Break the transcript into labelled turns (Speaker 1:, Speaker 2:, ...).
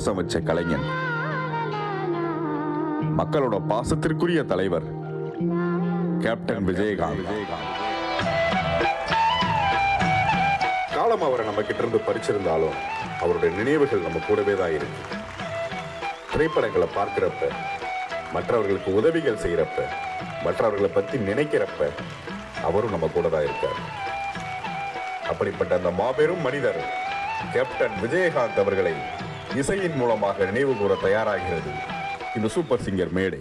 Speaker 1: பாசம் வச்ச கலைஞன், மக்களோட பாசத்திற்குரிய தலைவர் கேப்டன் விஜயகாந்த். காலம் அவரை நம்ம கிட்ட இருந்து பறிச்சிருந்தாலும் அவருடைய நினைவுகள் நம்ம கூடவே தான் இருக்கு. திரைப்படங்களை பார்க்கிறப்ப, மற்றவர்களுக்கு உதவிகள் செய்யறப்ப, மற்றவர்களை பத்தி நினைக்கிறப்ப அவரும் நம்ம கூட தான் இருக்கார். அப்படிப்பட்ட அந்த மாபெரும் மனிதர் கேப்டன் விஜயகாந்த் அவர்களை இசையின் மூலமாக நினைவு கூற தயாராகிறது இந்த சூப்பர் சிங்கர் மேடை.